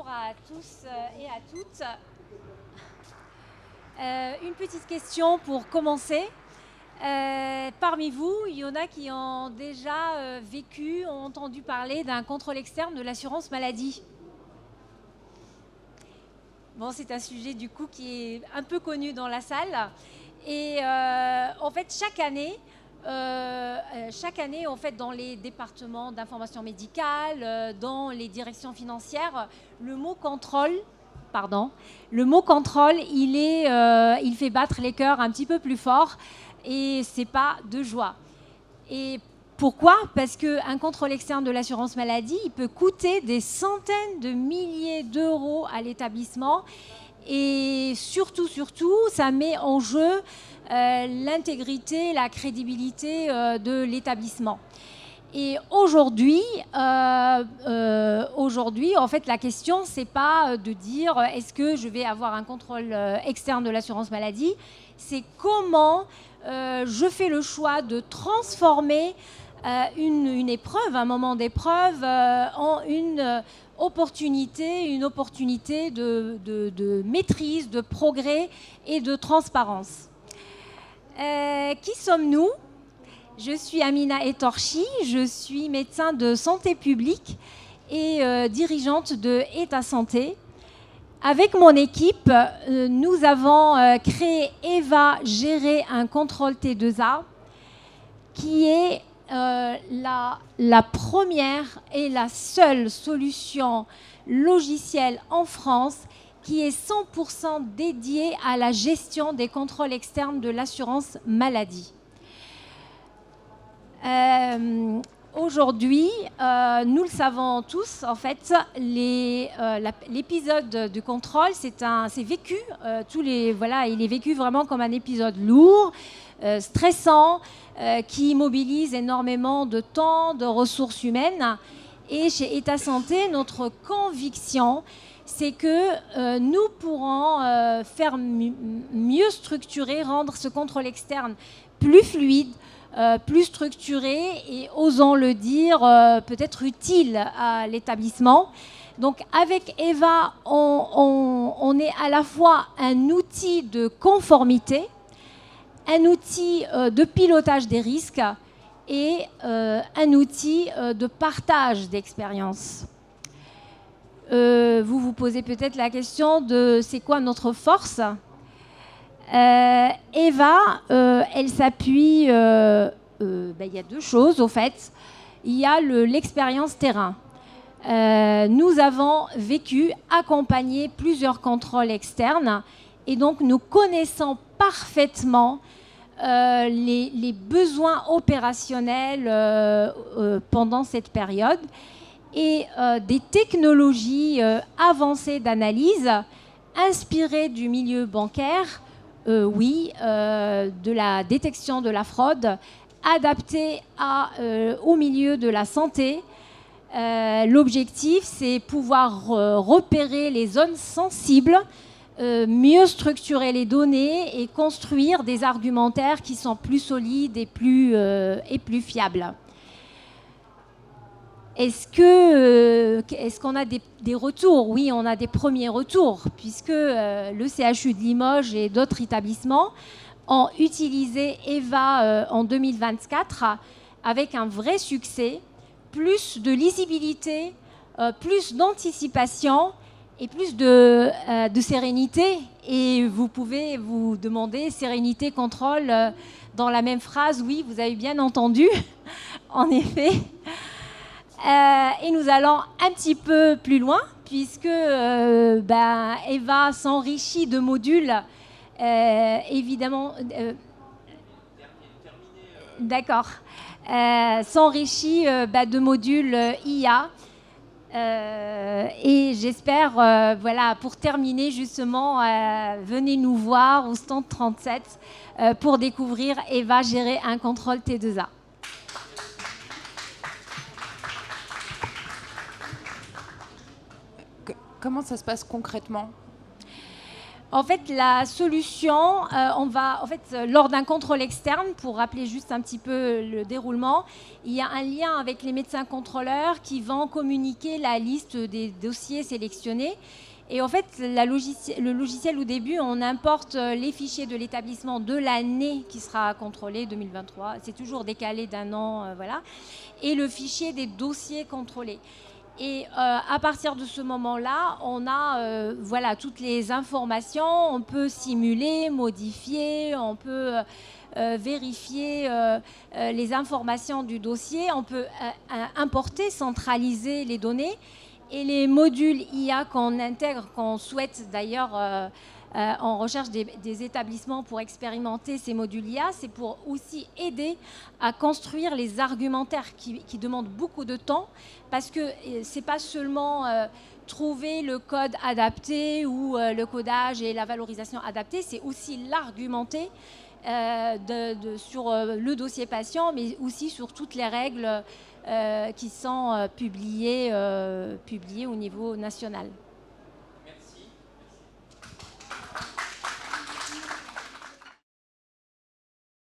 Bonjour à tous et à toutes. Une petite question pour commencer. Parmi vous, il y en a qui ont déjà vécu, ont entendu parler d'un contrôle externe de l'assurance maladie. Bon, c'est un sujet du coup qui est un peu connu dans la salle. Et en fait, chaque année, en fait, dans les départements d'information médicale, dans les directions financières, le mot contrôle, il fait battre les cœurs un petit peu plus fort et c'est pas de joie. Et pourquoi ? Parce qu'un contrôle externe de l'assurance maladie, il peut coûter des centaines de milliers d'euros à l'établissement. Et surtout, ça met en jeu l'intégrité, la crédibilité de l'établissement. Et aujourd'hui, en fait, la question, c'est pas de dire est-ce que je vais avoir un contrôle externe de l'assurance maladie, c'est comment je fais le choix de transformer une épreuve, un moment d'épreuve, en une opportunité de maîtrise, de progrès et de transparence. Qui sommes-nous ? Je suis Amina Etorchi, je suis médecin de santé publique et dirigeante de État Santé. Avec mon équipe, nous avons créé EVA Gérer un contrôle T2A qui est la première et la seule solution logicielle en France qui est 100% dédiée à la gestion des contrôles externes de l'assurance maladie. Aujourd'hui, nous le savons tous, en fait, l'épisode du contrôle, c'est vécu, il est vécu vraiment comme un épisode lourd, stressant, qui mobilise énormément de temps, de ressources humaines. Et chez État Santé, notre conviction, c'est que nous pourrons faire mieux structurer, rendre ce contrôle externe plus fluide, plus structuré et, osons le dire, peut-être utile à l'établissement. Donc avec EVA, on est à la fois un outil de conformité, un outil de pilotage des risques et un outil de partage d'expérience. Vous vous posez peut-être la question de c'est quoi notre force ? EVA, elle s'appuie, il y a deux choses au fait. Il y a l'expérience terrain. Nous avons vécu, accompagné plusieurs contrôles externes et donc nous connaissons parfaitement les besoins opérationnels pendant cette période et des technologies avancées d'analyse inspirées du milieu bancaire, de la détection de la fraude, adaptées au milieu de la santé. L'objectif, c'est pouvoir repérer les zones sensibles, mieux structurer les données et construire des argumentaires qui sont plus solides et plus fiables. Est-ce qu'on a des retours ? Oui, on a des premiers retours, puisque le CHU de Limoges et d'autres établissements ont utilisé EVA en 2024 avec un vrai succès, plus de lisibilité, plus d'anticipation et plus de sérénité. Et vous pouvez vous demander sérénité, contrôle dans la même phrase. Oui, vous avez bien entendu, en effet. Et nous allons un petit peu plus loin, puisque EVA s'enrichit de modules, évidemment. D'accord. S'enrichit de modules IA. Et j'espère, pour terminer justement, venez nous voir au stand 37 pour découvrir EVA Gérer un contrôle T2A. Comment ça se passe concrètement ? En fait, la solution, lors d'un contrôle externe, pour rappeler juste un petit peu le déroulement, il y a un lien avec les médecins contrôleurs qui vont communiquer la liste des dossiers sélectionnés. Et en fait, le logiciel, au début, on importe les fichiers de l'établissement de l'année qui sera contrôlée, 2023. C'est toujours décalé d'un an, voilà. Et le fichier des dossiers contrôlés. Et à partir de ce moment-là, on a toutes les informations. On peut simuler, modifier, on peut vérifier les informations du dossier. On peut importer, centraliser les données. Et les modules IA qu'on intègre, qu'on souhaite d'ailleurs, on recherche des établissements pour expérimenter ces modules IA, c'est pour aussi aider à construire les argumentaires qui demandent beaucoup de temps, parce que ce n'est pas seulement trouver le code adapté ou le codage et la valorisation adaptée, c'est aussi l'argumenter sur le dossier patient, mais aussi sur toutes les règles qui sont publiées au niveau national.